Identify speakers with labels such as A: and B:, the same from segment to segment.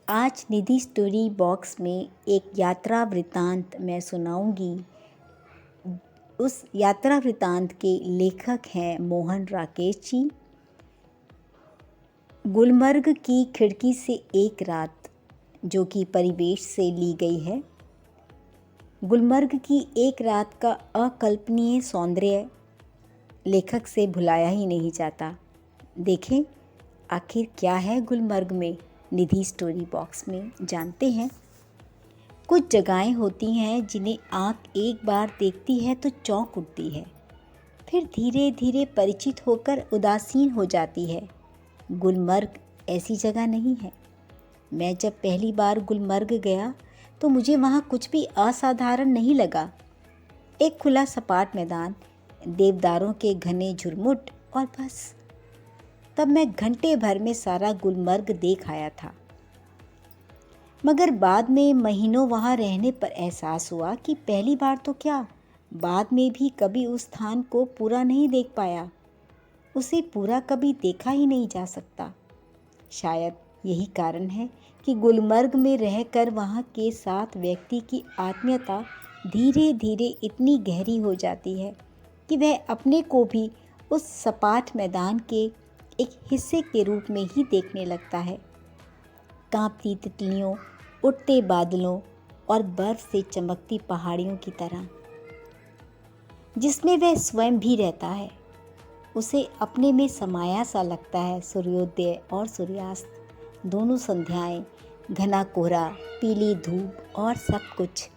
A: आज निधि story box में एक यात्रा वृतांत मैं सुनाऊंगी। उस यात्रा वृतांत के लेखक हैं मोहन राकेश जी। गुलमर्ग की खिड़की से एक रात, जो कि परिवेश से ली गई है। गुलमर्ग की एक रात का अकल्पनीय सौंदर्य लेखक से भुलाया ही नहीं जाता। देखें आखिर क्या है गुलमर्ग में। निधि स्टोरी बॉक्स में जानते हैं। कुछ जगहें होती हैं जिन्हें आँख एक बार देखती है तो चौंक उठती है, फिर धीरे धीरे परिचित होकर उदासीन हो जाती है। गुलमर्ग ऐसी जगह नहीं है। मैं जब पहली बार गुलमर्ग गया तो मुझे वहाँ कुछ भी असाधारण नहीं लगा। एक खुला सपाट मैदान, देवदारों के घने झुरमुट और बस। तब मैं घंटे भर में सारा गुलमर्ग देख आया था। मगर बाद में महीनों वहाँ रहने पर एहसास हुआ कि पहली बार तो क्या, बाद में भी कभी उस स्थान को पूरा नहीं देख पाया। उसे पूरा कभी देखा ही नहीं जा सकता। शायद यही कारण है कि गुलमर्ग में रहकर वहाँ के साथ व्यक्ति की आत्मीयता धीरे धीरे इतनी गहरी हो जाती है कि वह अपने को भी उस सपाट मैदान के एक हिस्से के रूप में ही देखने लगता है। कांपती तितलियों, उड़ते बादलों और बर्फ से चमकती पहाड़ियों की तरह, जिसमें वह स्वयं भी रहता है। उसे अपने में समाया सा लगता है। सूर्योदय और सूर्यास्त, दोनों संध्याएं, घना कोहरा, पीली धूप और सब कुछ।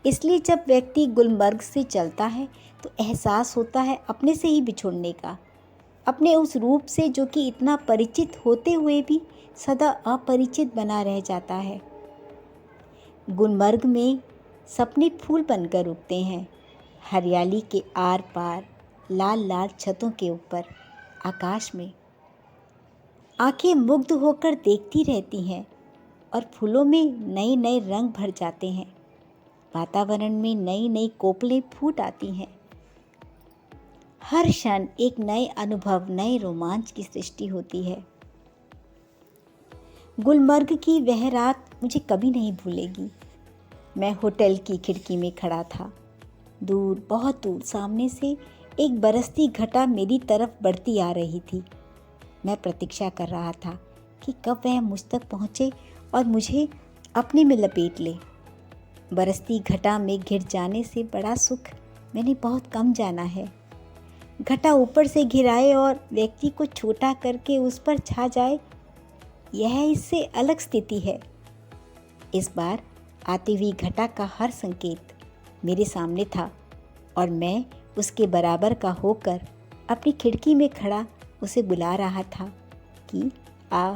A: इसलिए जब व्यक्ति गुलमर्ग से चलता है तो एहसास होता है अपने से ही बिछुड़ने का, अपने उस रूप से जो कि इतना परिचित होते हुए भी सदा अपरिचित बना रह जाता है। गुलमर्ग में सपने फूल बनकर उगते हैं। हरियाली के आर पार, लाल लाल छतों के ऊपर, आकाश में आंखें मुग्ध होकर देखती रहती हैं और फूलों में नए नए रंग भर जाते हैं। वातावरण में नई नई कोपलें फूट आती हैं। हर क्षण एक नए अनुभव, नए रोमांच की सृष्टि होती है। गुलमर्ग की वह रात मुझे कभी नहीं भूलेगी। मैं होटल की खिड़की में खड़ा था। दूर, बहुत दूर सामने से एक बरसती घटा मेरी तरफ बढ़ती आ रही थी। मैं प्रतीक्षा कर रहा था कि कब वह मुझ तक पहुँचे और मुझे अपने में लपेट ले। बरसती घटा में घिर जाने से बड़ा सुख मैंने बहुत कम जाना है। घटा ऊपर से घिराए और व्यक्ति को छोटा करके उस पर छा जाए, यह इससे अलग स्थिति है। इस बार आती हुई घटा का हर संकेत मेरे सामने था और मैं उसके बराबर का होकर अपनी खिड़की में खड़ा उसे बुला रहा था कि आ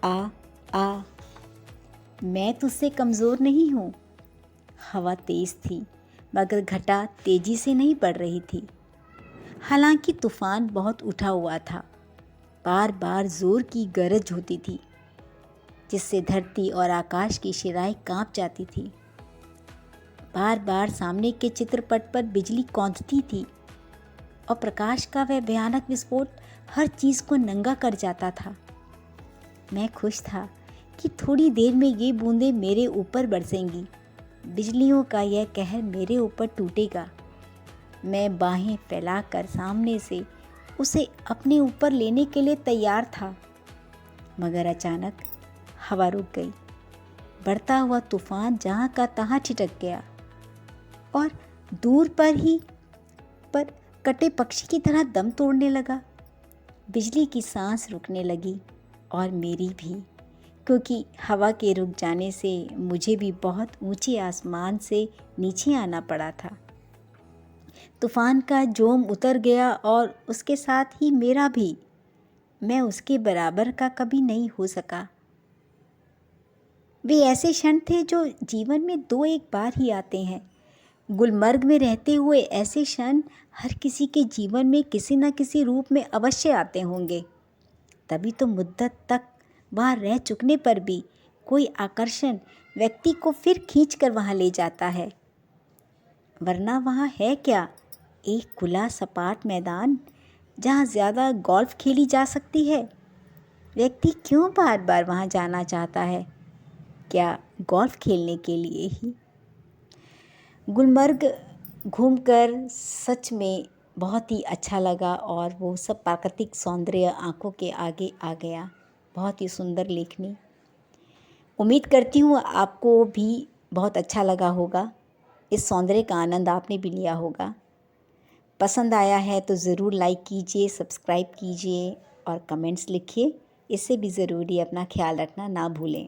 A: आ आ। मैं तुझसे कमज़ोर नहीं हूँ। हवा तेज़ थी मगर घटा तेज़ी से नहीं बढ़ रही थी। हालांकि तूफान बहुत उठा हुआ था। बार बार ज़ोर की गरज होती थी जिससे धरती और आकाश की शिराएं कांप जाती थी। बार बार सामने के चित्रपट पर बिजली कौंधती थी और प्रकाश का वह भयानक विस्फोट हर चीज़ को नंगा कर जाता था। मैं खुश था कि थोड़ी देर में ये बूंदें मेरे ऊपर बरसेंगी। बिजलियों का यह कहर मेरे ऊपर टूटेगा। मैं बाहें फैलाकर सामने से उसे अपने ऊपर लेने के लिए तैयार था, मगर अचानक हवा रुक गई। बढ़ता हुआ तूफान जहाँ का तहाँ छिटक गया और दूर पर कटे पक्षी की तरह दम तोड़ने लगा। बिजली की सांस रुकने लगी और मेरी भी, क्योंकि हवा के रुक जाने से मुझे भी बहुत ऊंचे आसमान से नीचे आना पड़ा था। तूफान का जोम उतर गया और उसके साथ ही मेरा भी। मैं उसके बराबर का कभी नहीं हो सका। वे ऐसे क्षण थे जो जीवन में दो एक बार ही आते हैं। गुलमर्ग में रहते हुए ऐसे क्षण हर किसी के जीवन में किसी न किसी रूप में अवश्य आते होंगे। तभी तो मुद्दत तक वहाँ रह चुकने पर भी कोई आकर्षण व्यक्ति को फिर खींच कर वहाँ ले जाता है। वरना वहाँ है क्या, एक खुला सपाट मैदान जहाँ ज़्यादा गोल्फ खेली जा सकती है। व्यक्ति क्यों बार बार वहाँ जाना चाहता है? क्या गोल्फ खेलने के लिए ही? गुलमर्ग घूमकर सच में बहुत ही अच्छा लगा और वो सब प्राकृतिक सौंदर्य आंखों के आगे आ गया। बहुत ही सुंदर लेखनी। उम्मीद करती हूँ आपको भी बहुत अच्छा लगा होगा। इस सौंदर्य का आनंद आपने भी लिया होगा। पसंद आया है तो ज़रूर लाइक कीजिए, सब्सक्राइब कीजिए और कमेंट्स लिखिए। इससे भी ज़रूरी अपना ख्याल रखना ना भूलें।